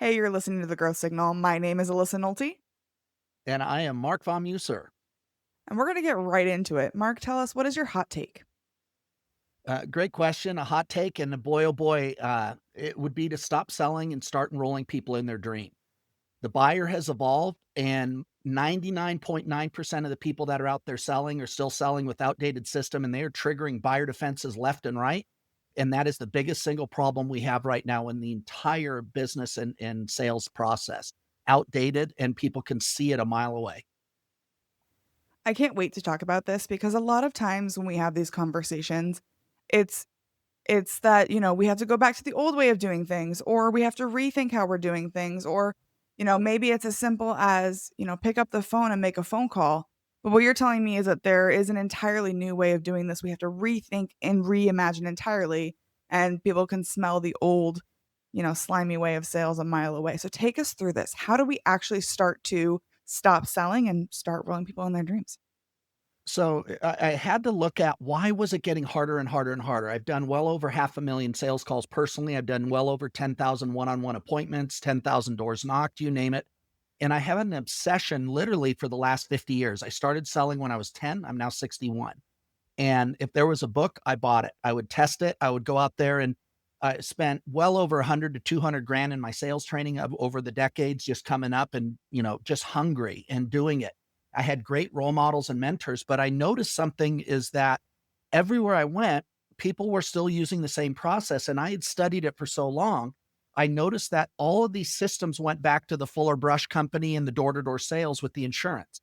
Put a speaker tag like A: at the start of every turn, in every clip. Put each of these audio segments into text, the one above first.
A: Hey, you're listening to The Growth Signal. My name is Alyssa Nolte,
B: And I am Marc Von Musser.
A: and we're going to get right into it. Mark, tell us, what is your hot take?
B: Great question. A hot take, and boy, oh boy, it would be to stop selling and start enrolling people in their dream. The buyer has evolved, and 99.9% of the people that are out there selling are still selling with outdated system, and they are triggering buyer defenses left and right. And that is the biggest single problem we have right now in the entire business and sales process. Outdated, and people can see it a mile away.
A: I can't wait to talk about this because a lot of times when we have these conversations, it's it's that, we have to go back to the old way of doing things, or we have to rethink how we're doing things, or maybe it's as simple as, pick up the phone and make a phone call. But what you're telling me is that there is an entirely new way of doing this. We have to rethink and reimagine entirely, and people can smell the old, slimy way of sales a mile away. So take us through this. How do we actually start to stop selling and start rolling people in their dreams?
B: So I had to look at why was it getting harder and harder and harder. I've done well over 500,000 sales calls personally. I've done well over 10,000 one-on-one appointments, 10,000 doors knocked, you name it. And I have an obsession literally for the last 50 years. I started selling when I was 10. I'm now 61. And if there was a book, I bought it. I would test it. I would go out there and I spent well over 100 to 200 grand in my sales training over the decades, just coming up and, just hungry and doing it. I had great role models and mentors, but I noticed something is that everywhere I went, people were still using the same process. And I had studied it for so long. I noticed that all of these systems went back to the Fuller Brush Company and the door to door sales with the insurance.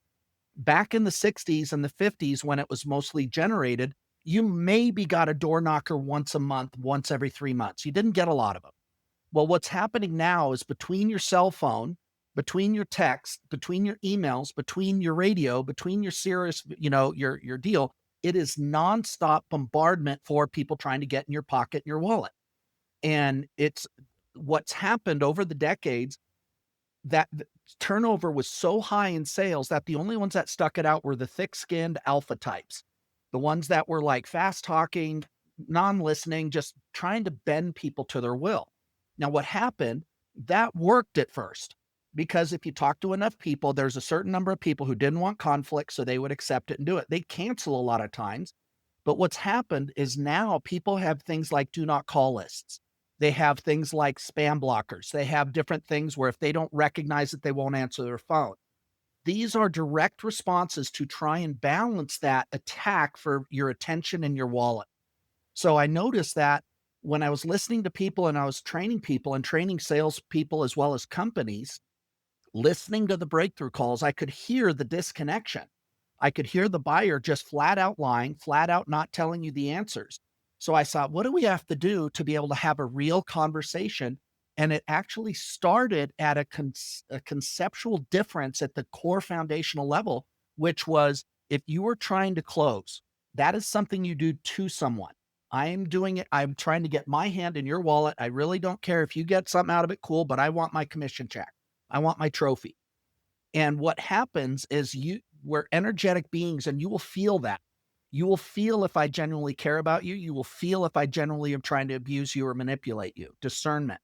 B: Back in the 60s and the 50s, when it was mostly generated, you maybe got a door knocker once a month, once every 3 months. You didn't get a lot of them. Well, what's happening now is between your cell phone, between your text, between your emails, between your radio, between your serious, your deal, it is nonstop bombardment for people trying to get in your pocket, your wallet. And it's what's happened over the decades that the turnover was so high in sales that the only ones that stuck it out were the thick-skinned alpha types, the ones that were like fast talking, non-listening, just trying to bend people to their will. Now, what happened, that worked at first because if you talk to enough people, there's a certain number of people who didn't want conflict, so they would accept it and do it. They cancel a lot of times. But what's happened is now people have things like do not call lists. They have things like spam blockers. They have different things where if they don't recognize it, they won't answer their phone. These are direct responses to try and balance that attack for your attention and your wallet. So I noticed that when I was listening to people and I was training people and training salespeople as well as companies, listening to the breakthrough calls, I could hear the disconnection. I could hear the buyer just flat out lying, flat out not telling you the answers. So I thought, what do we have to do to be able to have a real conversation? And it actually started at a conceptual difference at the core foundational level, which was if you were trying to close, that is something you do to someone. I am doing it. I'm trying to get my hand in your wallet. I really don't care if you get something out of it, cool, but I want my commission check. I want my trophy. And what happens is we're energetic beings and you will feel that. You will feel if I genuinely care about you. You will feel if I genuinely am trying to abuse you or manipulate you. Discernment.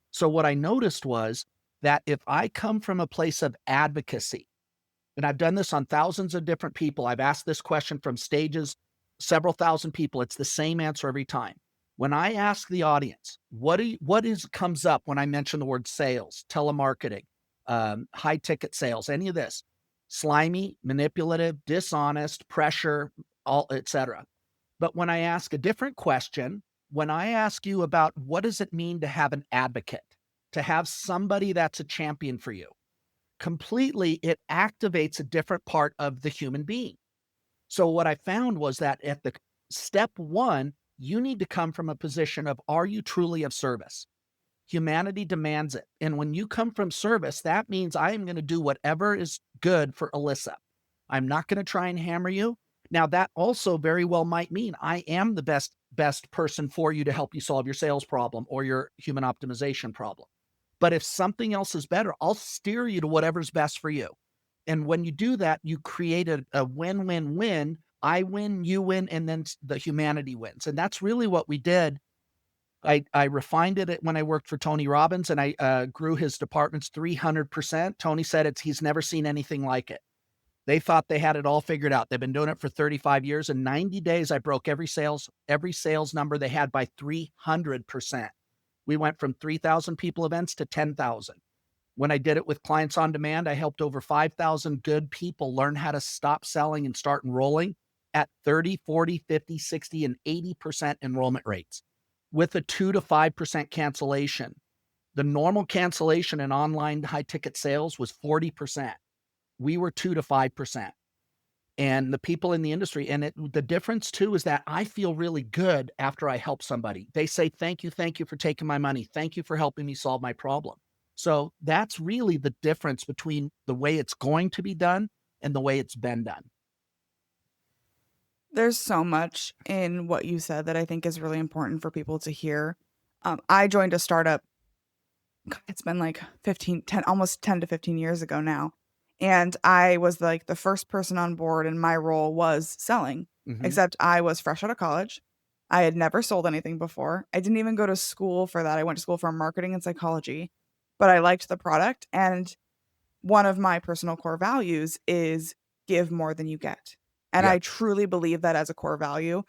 B: So what I noticed was that if I come from a place of advocacy, and I've done this on thousands of different people, I've asked this question from stages, several thousand people. It's the same answer every time. When I ask the audience, what is comes up when I mention the word sales, telemarketing, high ticket sales, any of this, slimy, manipulative, dishonest, pressure, all, etc. But when I ask a different question, when I ask you about what does it mean to have an advocate, to have somebody that's a champion for you, completely, it activates a different part of the human being. So what I found was that at the step one, you need to come from a position of, are you truly of service? Humanity demands it. And when you come from service, that means I am going to do whatever is good for Alyssa. I'm not going to try and hammer you. Now, that also very well might mean I am the best person for you to help you solve your sales problem or your human optimization problem. But if something else is better, I'll steer you to whatever's best for you. And when you do that, you create a win-win-win. I win, you win, and then the humanity wins. And that's really what we did I refined it when I worked for Tony Robbins, and I grew his departments 300%. Tony said he's never seen anything like it. They thought they had it all figured out. They've been doing it for 35 years. In 90 days, I broke every sales number they had by 300%. We went from 3,000 people events to 10,000. When I did it with clients on demand, I helped over 5,000 good people learn how to stop selling and start enrolling at 30, 40, 50, 60, and 80% enrollment rates with a 2 to 5% cancellation. The normal cancellation in online high ticket sales was 40%. We were 2 to 5%. And the people in the industry, and the difference too is that I feel really good after I help somebody. They say, thank you for taking my money. Thank you for helping me solve my problem. So that's really the difference between the way it's going to be done and the way it's been done.
A: There's so much in what you said that I think is really important for people to hear. I joined a startup. God, it's been like 15, 10, almost 10 to 15 years ago now. And I was like the first person on board, and my role was selling,
B: Hmm.
A: except I was fresh out of college. I had never sold anything before. I didn't even go to school for that. I went to school for marketing and psychology, but I liked the product. And one of my personal core values is give more than you get. And
B: Yeah.
A: I truly believe that as a core value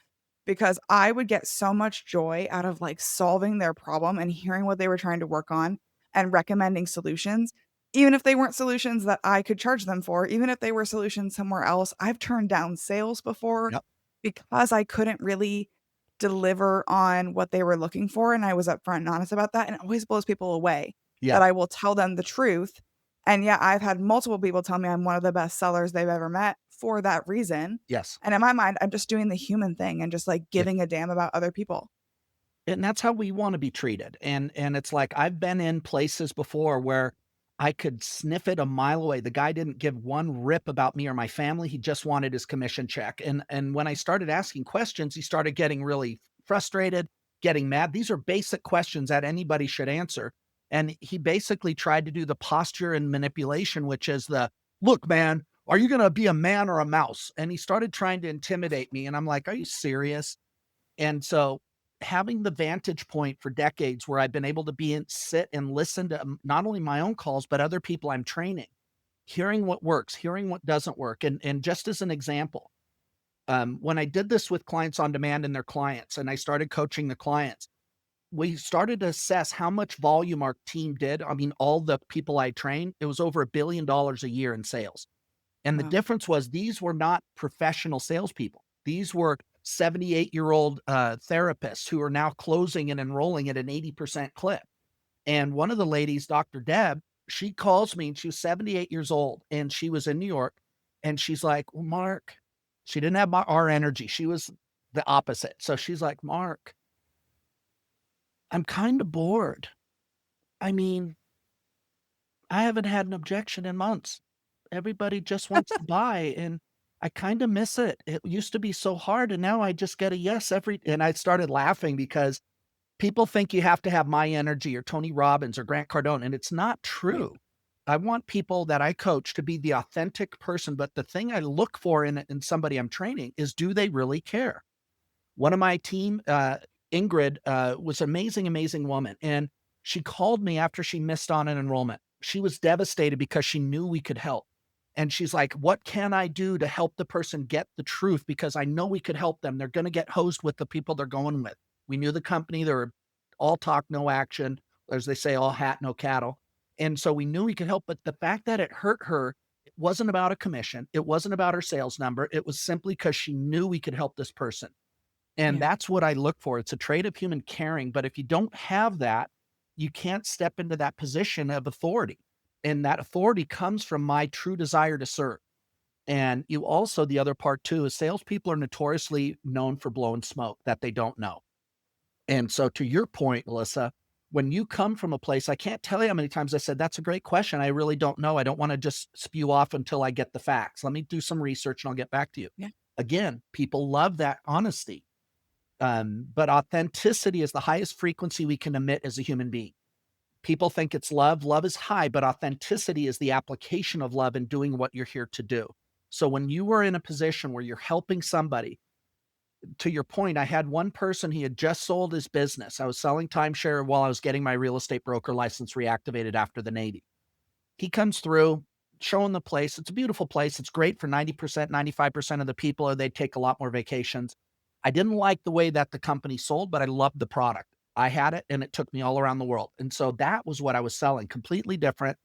A: because I would get so much joy out of like solving their problem and hearing what they were trying to work on and recommending solutions, even if they weren't solutions that I could charge them for, even if they were solutions somewhere else. I've turned down sales before
B: Yep.
A: because I couldn't really deliver on what they were looking for. And I was upfront and honest about that. And it always blows people away
B: Yeah.
A: that I will tell them the truth. And yeah, I've had multiple people tell me I'm one of the best sellers they've ever met for that reason.
B: Yes.
A: And in my mind, I'm just doing the human thing and just like
B: Yeah.
A: giving a damn about other people.
B: And that's how we wanna be treated, and it's like, I've been in places before where I could sniff it a mile away. The guy didn't give one rip about me or my family, he just wanted his commission check, and when I started asking questions, he started getting really frustrated, getting mad. These are basic questions that anybody should answer, and he basically tried to do the posture and manipulation, which is the, "Look, man, are you gonna be a man or a mouse?" And he started trying to intimidate me, and I'm like, "Are you serious?" And so having the vantage point for decades where I've been able to sit and listen to not only my own calls, but other people I'm training, hearing what works, hearing what doesn't work. And just as an example, when I did this with clients on demand and their clients, and I started coaching the clients, we started to assess how much volume our team did. I mean, all the people I trained, it was over $1 billion a year in sales. And the
A: Wow.
B: difference was these were not professional salespeople. These were 78-year-old therapists who are now closing and enrolling at an 80% clip. And one of the ladies, Dr. Deb, she calls me and she was 78 years old and she was in New York. And she's like, well, Mark, she didn't have our energy. She was the opposite. So she's like, Mark, I'm kind of bored. I mean, I haven't had an objection in months. Everybody just wants to buy, and I kinda miss it. It used to be so hard, and now I just get a yes every, and I started laughing because people think you have to have my energy or Tony Robbins or Grant Cardone, and it's not
A: Right.
B: true. I want people that I coach to be the authentic person, but the thing I look for in somebody I'm training is, do they really care? One of my team, Ingrid, was an amazing, amazing woman. And she called me after she missed on an enrollment. She was devastated because she knew we could help. And she's like, what can I do to help the person get the truth? Because I know we could help them. They're going to get hosed with the people they're going with. We knew the company, they were all talk, no action. As they say, all hat, no cattle. And so we knew we could help. But the fact that it hurt her, it wasn't about a commission. It wasn't about her sales number. It was simply because she knew we could help this person. And
A: Yeah.
B: that's what I look for. It's a trait of human caring, but if you don't have that, you can't step into that position of authority. And that authority comes from my true desire to serve. And you also, the other part too, is salespeople are notoriously known for blowing smoke that they don't know. And so to your point, Alyssa, when you come from a place, I can't tell you how many times I said, that's a great question. I really don't know. I don't want to just spew off until I get the facts. Let me do some research and I'll get back to you.
A: Yeah.
B: Again, people love that honesty. But authenticity is the highest frequency we can emit as a human being. People think it's love. Love is high, but authenticity is the application of love and doing what you're here to do. So when you are in a position where you're helping somebody, to your point, I had one person, he had just sold his business. I was selling timeshare while I was getting my real estate broker license reactivated after the Navy. He comes through, showing the place. It's a beautiful place. It's great for 90%, 95% of the people, or they take a lot more vacations. I didn't like the way that the company sold, but I loved the product. I had it and it took me all around the world. And so that was what I was selling, completely different.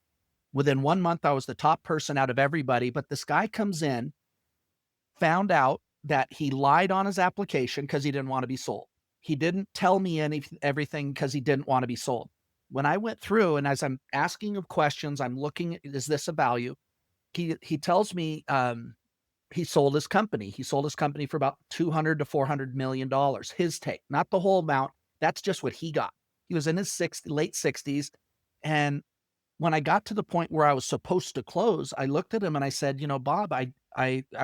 B: Within 1 month, I was the top person out of everybody. But this guy comes in, found out that he lied on his application because he didn't want to be sold. He didn't tell me everything because he didn't want to be sold. When I went through and as I'm asking of questions, I'm looking, is this a value? He tells me he sold his company. He sold his company for about 200 to 400 million dollars. His take, not the whole amount. That's just what he got. He was in his late 60s, and when I got to the point where I was supposed to close, I looked at him and I said, "You know, Bob, I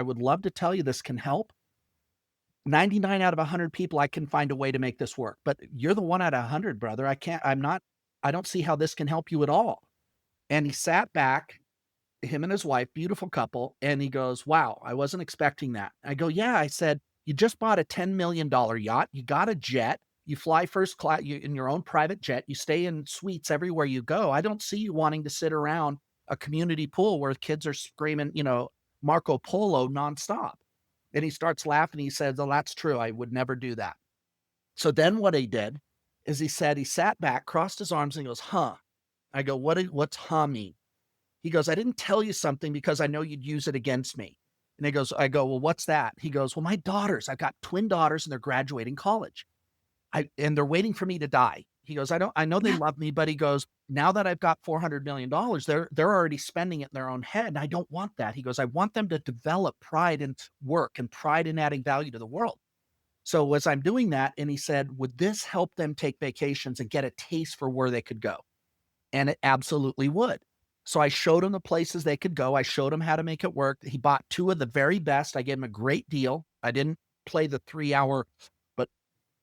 B: would love to tell you this can help. 99 out of 100 people, I can find a way to make this work. But you're the one out of 100, brother. I don't see how this can help you at all." And he sat back, him and his wife, beautiful couple, and he goes, "Wow, I wasn't expecting that." I go, "Yeah." I said, "You just bought a $10 million yacht. You got a jet. You fly first class in your own private jet. You stay in suites everywhere you go. I don't see you wanting to sit around a community pool where kids are screaming, Marco Polo nonstop." And he starts laughing. He says, "Oh, that's true. I would never do that." So then what he did is he said, he sat back, crossed his arms, and he goes, "Huh." I go, what's huh mean?" He goes, "I didn't tell you something because I know you'd use it against me." And I go, "Well, what's that?" He goes, "Well, my daughters, I've got twin daughters and they're graduating college. And they're waiting for me to die." He goes, I know they love me, but he goes, "Now that I've got $400 million, they're already spending it in their own head. And I don't want that." He goes, "I want them to develop pride in work and pride in adding value to the world." So as I'm doing that, and he said, "Would this help them take vacations and get a taste for where they could go?" And it absolutely would. So I showed him the places they could go. I showed him how to make it work. He bought two of the very best. I gave him a great deal. I didn't play the 3 hour, but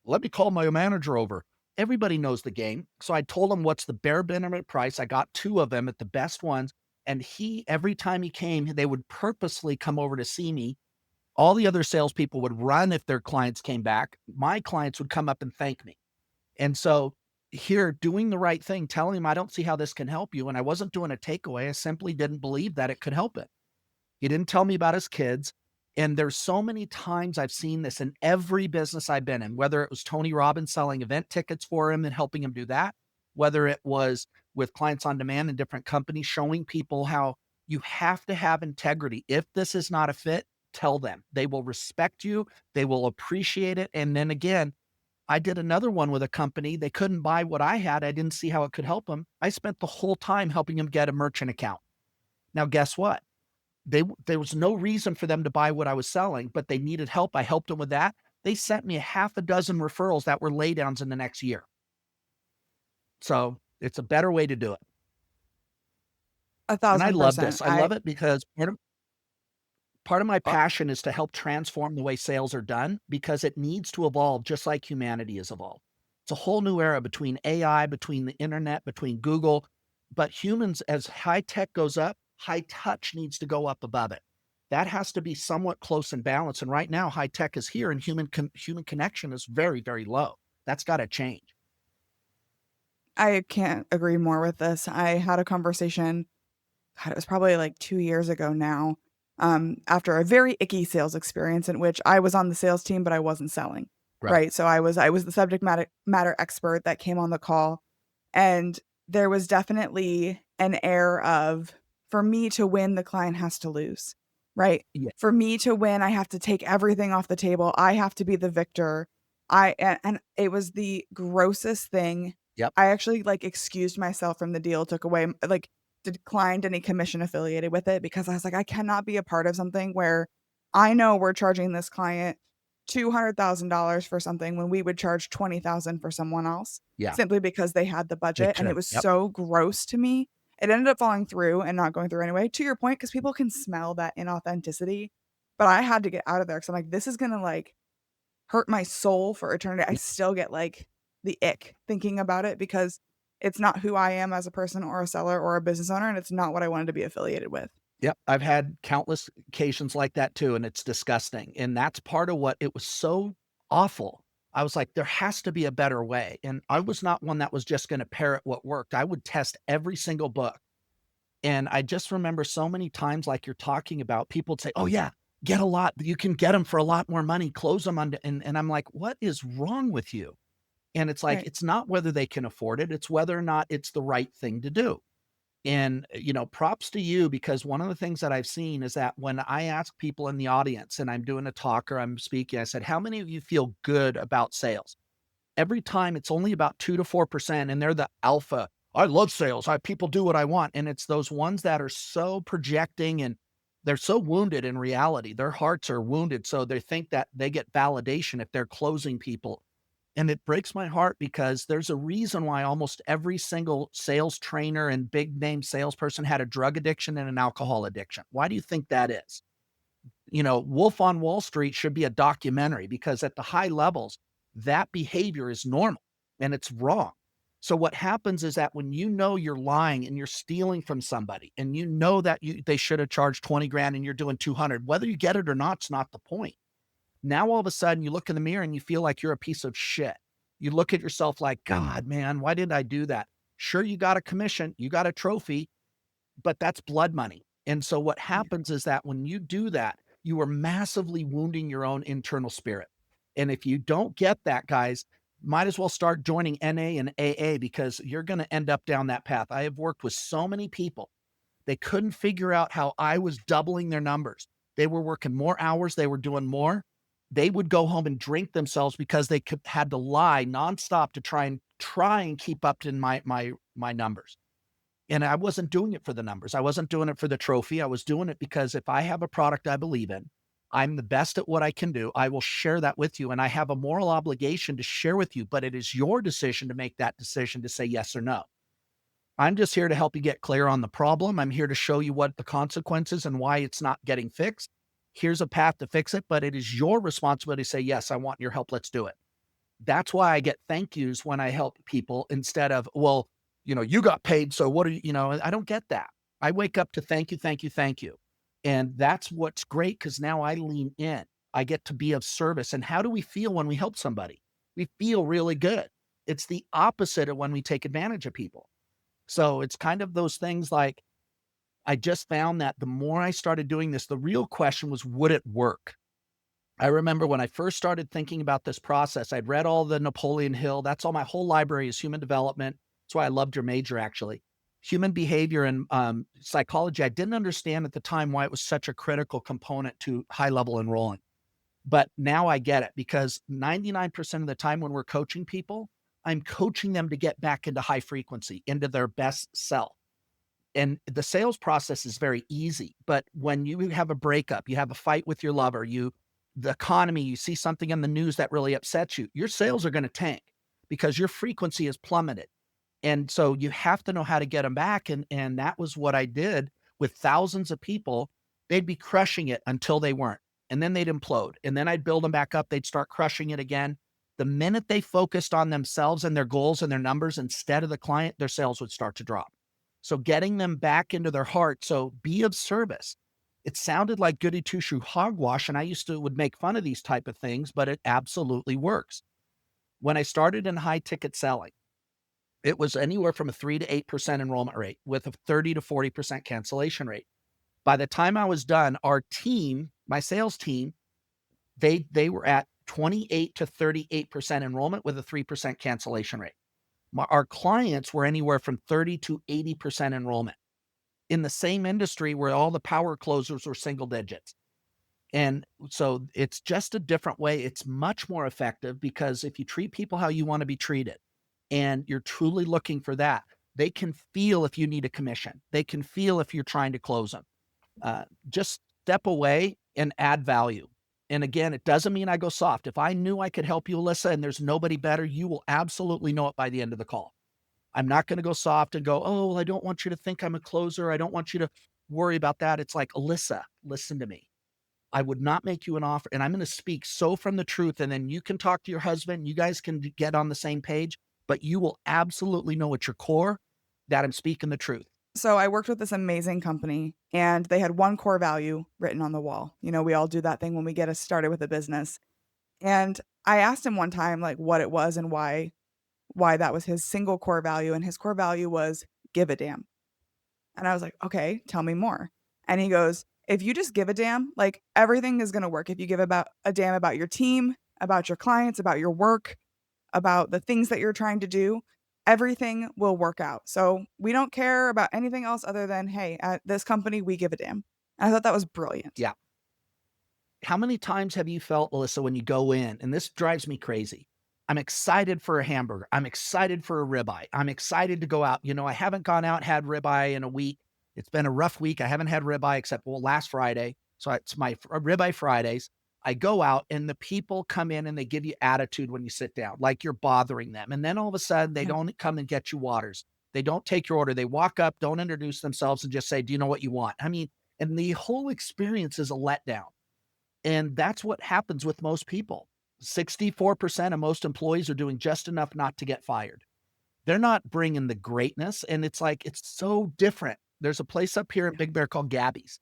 B: let me call my manager over. Everybody knows the game. So I told him what's the bare minimum price. I got two of them at the best ones. And every time he came, they would purposely come over to see me. All the other salespeople would run if their clients came back. My clients would come up and thank me. And so here, doing the right thing, telling him, "I don't see how this can help you." And I wasn't doing a takeaway. I simply didn't believe that it could help it. He didn't tell me about his kids. And there's so many times I've seen this in every business I've been in, whether it was Tony Robbins selling event tickets for him and helping him do that, whether it was with clients on demand in different companies, showing people how you have to have integrity. If this is not a fit, tell them. They will respect you. They will appreciate it. And then again, I did another one with a company. They couldn't buy what I had. I didn't see how it could help them. I spent the whole time helping them get a merchant account. Now, guess what? There was no reason for them to buy what I was selling, but they needed help. I helped them with that. They sent me a half a dozen referrals that were laydowns in the next year. So it's a better way to do it.
A: A
B: And I
A: thousand
B: love
A: percent.
B: this. I love it because part of my
A: Uh,
B: passion is to help transform the way sales are done because it needs to evolve just like humanity has evolved. It's a whole new era between AI, between the internet, between Google. But humans, as high tech goes up, high touch needs to go up above it. That has to be somewhat close and balanced. And right now, high tech is here and human connection is very, very low. That's got to change.
A: I can't agree more with this. I had a conversation, God, it was probably like 2 years ago now, after a very icky sales experience in which I was on the sales team, but I wasn't selling,
B: Right.
A: right? So I was the subject matter expert that came on the call, and there was definitely an air of, for me to win, the client has to lose, right?
B: Yeah.
A: For me to win, I have to take everything off the table. I have to be the victor. And it was the grossest thing.
B: Yep.
A: I actually like excused myself from the deal, took away like declined any commission affiliated with it because I was like, I cannot be a part of something where I know we're charging this client $200,000 for something when we would charge 20,000 for someone else
B: Yeah.
A: simply because they had the
B: Big
A: budget, and it
B: trip.
A: was
B: Yep.
A: so gross to me. It ended up falling through and not going through anyway, to your point, because people can smell that inauthenticity. But I had to get out of there because I'm like, this is gonna like hurt my soul for eternity. I still get like the ick thinking about it because it's not who I am as a person or a seller or a business owner, and it's not what I wanted to be affiliated with.
B: Yep, I've had countless occasions like that too, and it's disgusting, and that's part of what it was so awful. I was like, there has to be a better way. And I was not one that was just going to parrot what worked. I would test every single book. And I just remember so many times, like you're talking about, people would say, oh, yeah, get a lot. You can get them for a lot more money, close them on. And I'm like, what is wrong with you? And it's like,
A: Right.
B: it's not whether they can afford it, it's whether or not it's the right thing to do. And, props to you because one of the things that I've seen is that when I ask people in the audience and I'm doing a talk or I'm speaking, I said, how many of you feel good about sales? Every time it's only about 2 to 4%, and they're the alpha. I love sales. People do what I want. And it's those ones that are so projecting and they're so wounded in reality. Their hearts are wounded. So they think that they get validation if they're closing people. And it breaks my heart because there's a reason why almost every single sales trainer and big name salesperson had a drug addiction and an alcohol addiction. Why do you think that is? Wolf on Wall Street should be a documentary because at the high levels, that behavior is normal and it's wrong. So what happens is that when you know you're lying and you're stealing from somebody and you know that they should have charged 20 grand and you're doing 200, whether you get it or not, it's not the point. Now all of a sudden you look in the mirror and you feel like you're a piece of shit. You look at yourself like, God, man, why did I do that? Sure, you got a commission, you got a trophy, but that's blood money. And so what
A: Yeah.
B: happens is that when you do that, you are massively wounding your own internal spirit. And if you don't get that, guys, might as well start joining NA and AA because you're going to end up down that path. I have worked with so many people. They couldn't figure out how I was doubling their numbers. They were working more hours, they were doing more. They would go home and drink themselves because had to lie nonstop to try and keep up to my numbers. And I wasn't doing it for the numbers. I wasn't doing it for the trophy. I was doing it because if I have a product I believe in, I'm the best at what I can do. I will share that with you. And I have a moral obligation to share with you, but it is your decision to make that decision to say yes or no. I'm just here to help you get clear on the problem. I'm here to show you what the consequences and why it's not getting fixed. Here's a path to fix it, but it is your responsibility to say, yes, I want your help. Let's do it. That's why I get thank yous when I help people instead of, well, you got paid. So what are I don't get that. I wake up to thank you, thank you, thank you. And that's what's great because now I lean in. I get to be of service. And how do we feel when we help somebody? We feel really good. It's the opposite of when we take advantage of people. So it's kind of those things like I just found that the more I started doing this, the real question was, would it work? I remember when I first started thinking about this process, I'd read all the Napoleon Hill. That's all my whole library is human development. That's why I loved your major, actually. Human behavior and psychology. I didn't understand at the time why it was such a critical component to high level enrolling. But now I get it because 99% of the time when we're coaching people, I'm coaching them to get back into high frequency, into their best self. And the sales process is very easy, but when you have a breakup, you have a fight with your lover, the economy, you see something in the news that really upsets you, your sales are going to tank because your frequency is plummeted. And so you have to know how to get them back. And that was what I did with thousands of people. They'd be crushing it until they weren't. And then they'd implode. And then I'd build them back up. They'd start crushing it again. The minute they focused on themselves and their goals and their numbers instead of the client, their sales would start to drop. So getting them back into their heart. So be of service. It sounded like goody two shoe hogwash. And I would make fun of these type of things, but it absolutely works. When I started in high ticket selling, it was anywhere from a 3 to 8% enrollment rate with a 30 to 40% cancellation rate. By the time I was done, our team, my sales team, they were at 28 to 38% enrollment with a 3% cancellation rate. Our clients were anywhere from 30 to 80% enrollment in the same industry where all the power closers were single digits. And so it's just a different way. It's much more effective because if you treat people how you want to be treated and you're truly looking for that, they can feel if you need a commission. They can feel if you're trying to close them. Just step away and add value. And again, it doesn't mean I go soft. If I knew I could help you, Alyssa, and there's nobody better, you will absolutely know it by the end of the call. I'm not going to go soft and go, oh, well, I don't want you to think I'm a closer. I don't want you to worry about that. It's like, Alyssa, listen to me. I would not make you an offer. And I'm going to speak so from the truth. And then you can talk to your husband. You guys can get on the same page, but you will absolutely know at your core that I'm speaking the truth.
A: So I worked with this amazing company and they had one core value written on the wall. We all do that thing when we get us started with a business. And I asked him one time, like, what it was and why that was his single core value, and his core value was give a damn. And I was like, "Okay, tell me more." And he goes, "If you just give a damn, like, everything is gonna work. If you give about a damn about your team, about your clients, about your work, about the things that you're trying to do, everything will work out. So, we don't care about anything else other than, hey, at this company, we give a damn." And I thought that was brilliant.
B: Yeah. How many times have you felt, Alyssa, when you go in, and this drives me crazy? I'm excited for a hamburger. I'm excited for a ribeye. I'm excited to go out. I haven't gone out, had ribeye in a week. It's been a rough week. I haven't had ribeye except, well, last Friday. So it's my ribeye Fridays. I go out and the people come in and they give you attitude when you sit down, like you're bothering them. And then all of a sudden, they
A: Yeah,
B: don't come and get you waters. They don't take your order. They walk up, don't introduce themselves, and just say, "Do you know what you want?" I mean, and the whole experience is a letdown. And that's what happens with most people. 64% of most employees are doing just enough not to get fired. They're not bringing the greatness. And it's like, it's so different. There's a place up here in
A: yeah,
B: Big Bear called Gabby's.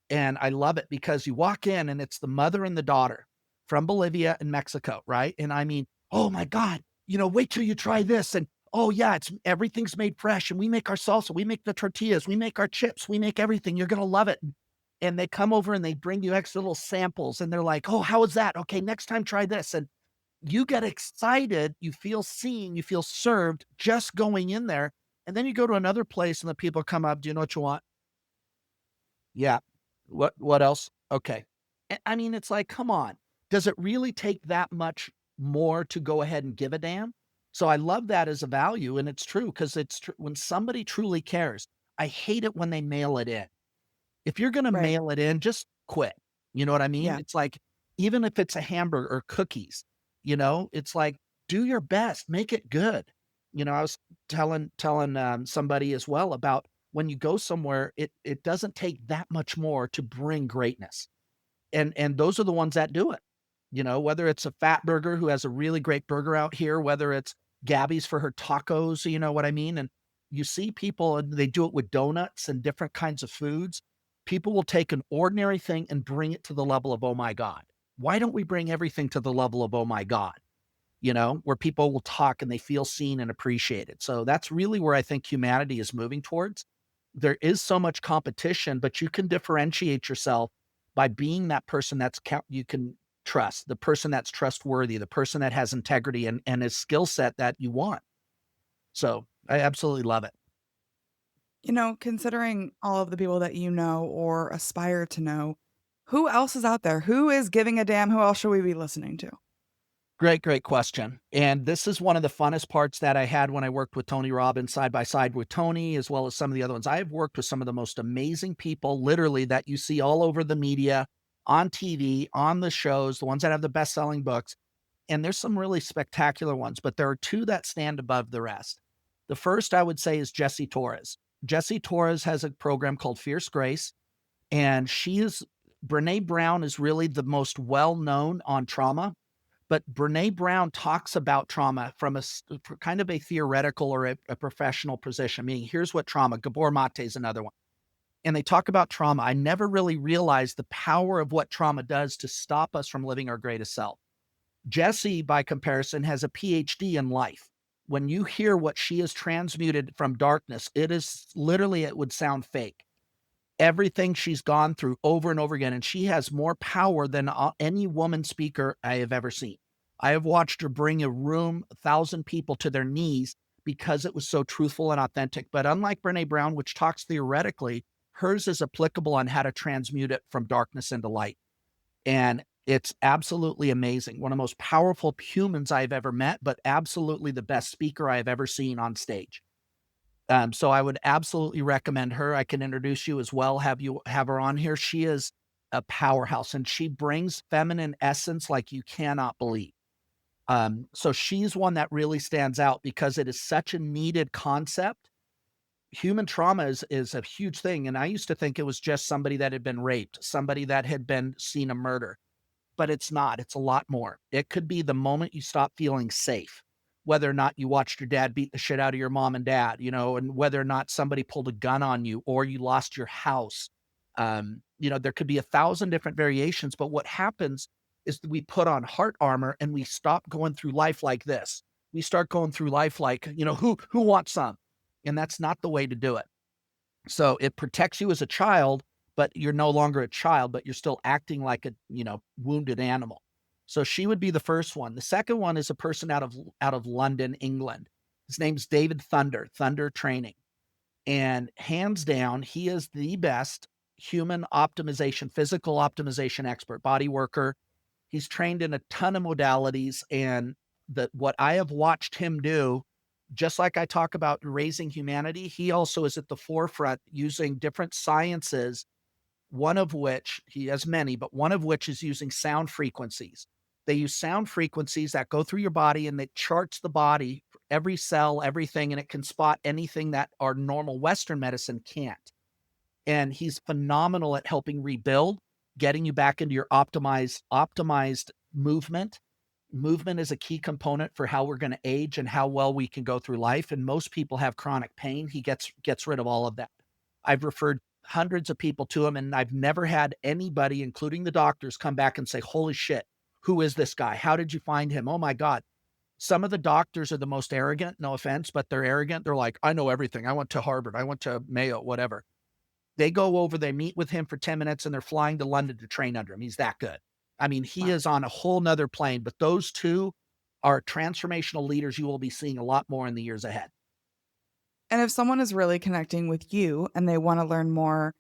B: And I love it because you walk in and it's the mother and the daughter from Bolivia and Mexico, right? And I mean, oh my God, wait till you try this. And oh yeah, it's everything's made fresh. And we make our salsa, we make the tortillas, we make our chips, we make everything. You're gonna love it. And they come over and they bring you extra little samples and they're like, "Oh, how is that? Okay, next time try this." And you get excited, you feel seen, you feel served just going in there. And then you go to another place and the people come up, "Do you know what you want?" "Yeah." What else?" "Okay." I mean, it's like, come on. Does it really take that much more to go ahead and give a damn? So I love that as a value, and it's true because it's true when somebody truly cares. I hate it when they mail it in. If you're gonna
A: right.
B: mail it in, just quit. You know what I mean?
A: Yeah.
B: It's like, even if it's a hamburger or cookies, it's like, do your best, make it good. I was telling somebody as well about when you go somewhere, it doesn't take that much more to bring greatness. And those are the ones that do it. Whether it's a Fat Burger who has a really great burger out here, whether it's Gabby's for her tacos, you know what I mean? And you see people and they do it with donuts and different kinds of foods. People will take an ordinary thing and bring it to the level of, oh my God. Why don't we bring everything to the level of, oh my God? Where people will talk and they feel seen and appreciated. So that's really where I think humanity is moving towards. There is so much competition, but you can differentiate yourself by being that person you can trust, the person that's trustworthy, the person that has integrity and a skill set that you want. So I absolutely love it.
A: Considering all of the people that you know or aspire to know, who else is out there? Who is giving a damn? Who else should we be listening to?
B: Great, great question. And this is one of the funnest parts that I had when I worked with Tony Robbins side by side with Tony, as well as some of the other ones. I have worked with some of the most amazing people, literally, that you see all over the media, on TV, on the shows, the ones that have the best selling books. And there's some really spectacular ones, but there are two that stand above the rest. The first I would say is Jessie Torres. Jessie Torres has a program called Fierce Grace, and Brene Brown is really the most well known on trauma, but Brene Brown talks about trauma from kind of a theoretical or a professional position, meaning here's what trauma, Gabor Mate is another one. And they talk about trauma. I never really realized the power of what trauma does to stop us from living our greatest self. Jessie, by comparison, has a PhD in life. When you hear what she has transmuted from darkness, it is literally, it would sound fake. Everything she's gone through over and over again, and she has more power than any woman speaker I have ever seen. I have watched her bring a room, 1,000 people to their knees because it was so truthful and authentic. But unlike Brene Brown, which talks theoretically, hers is applicable on how to transmute it from darkness into light. And it's absolutely amazing. One of the most powerful humans I've ever met, but absolutely the best speaker I've ever seen on stage. So I would absolutely recommend her. I can introduce you as well, have her on here. She is a powerhouse and she brings feminine essence like you cannot believe. So she's one that really stands out because it is such a needed concept. Human trauma is a huge thing. And I used to think it was just somebody that had been raped, somebody that had been seen a murder, but it's not. It's a lot more. It could be the moment you stop feeling safe, whether or not you watched your dad beat the shit out of your mom and dad, and whether or not somebody pulled a gun on you or you lost your house. There could be 1,000 different variations, but what happens is we put on heart armor and we stop going through life like this. We start going through life like, who wants some? And that's not the way to do it. So it protects you as a child, but you're no longer a child, but you're still acting like a, wounded animal. So she would be the first one. The second one is a person out of London, England. His name's David Thunder Training. And hands down, he is the best human optimization, physical optimization expert, body worker. He's trained in a ton of modalities. And what I have watched him do, just like I talk about raising humanity, he also is at the forefront using different sciences, one of which he has many, but one of which is using sound frequencies. They use sound frequencies that go through your body and it charts the body, every cell, everything, and it can spot anything that our normal Western medicine can't. And he's phenomenal at helping rebuild, getting you back into your optimized movement. Movement is a key component for how we're going to age and how well we can go through life. And most people have chronic pain. He gets rid of all of that. I've referred hundreds of people to him, and I've never had anybody, including the doctors, come back and say, holy shit, who is this guy? How did you find him? Oh my God. Some of the doctors are the most arrogant, no offense, but they're arrogant. They're like, I know everything. I went to Harvard. I went to Mayo, whatever. They go over, they meet with him for 10 minutes, and they're flying to London to train under him. He's that good. I mean, he
A: Wow.
B: is on a whole nother plane, but those two are transformational leaders you will be seeing a lot more in the years ahead.
A: And if someone is really connecting with you and they want to learn more,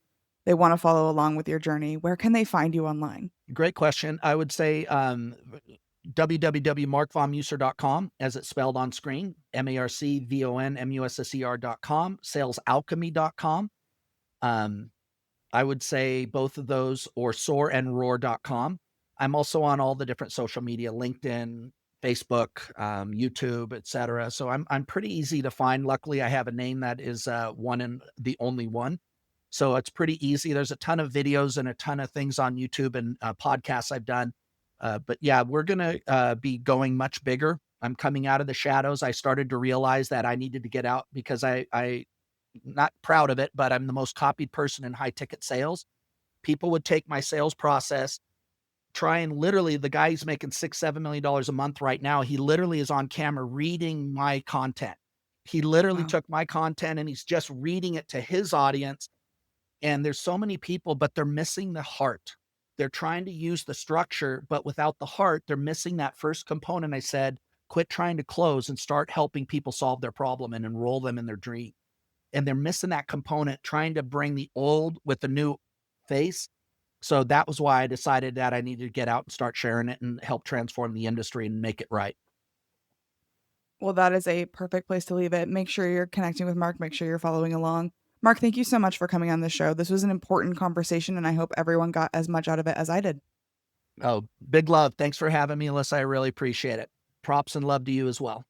A: they want to follow along with your journey, where can they find you online?
B: Great question. I would say www.marcvonmusser.com, as it's spelled on screen, MarcVonmusser.com, salesalchemy.com. I would say both of those, or soarandroar.com. I'm also on all the different social media, LinkedIn, Facebook, YouTube, etc. So I'm pretty easy to find. Luckily, I have a name that is one and the only one. So it's pretty easy. There's a ton of videos and a ton of things on YouTube and podcasts I've done. But yeah, we're going to be going much bigger. I'm coming out of the shadows. I started to realize that I needed to get out because I not proud of it, but I'm the most copied person in high ticket sales. People would take my sales process, try and literally, the guy who's making $6-7 million a month right now, he literally is on camera reading my content. He literally
A: Wow.
B: took my content and he's just reading it to his audience. And there's so many people, but they're missing the heart. They're trying to use the structure, but without the heart, they're missing that first component. I said, quit trying to close and start helping people solve their problem and enroll them in their dream. And they're missing that component, trying to bring the old with the new face. So that was why I decided that I needed to get out and start sharing it and help transform the industry and make it right.
A: Well, that is a perfect place to leave it. Make sure you're connecting with Marc. Make sure you're following along. Marc, thank you so much for coming on the show. This was an important conversation, and I hope everyone got as much out of it as I did.
B: Oh, big love. Thanks for having me, Alyssa. I really appreciate it. Props and love to you as well.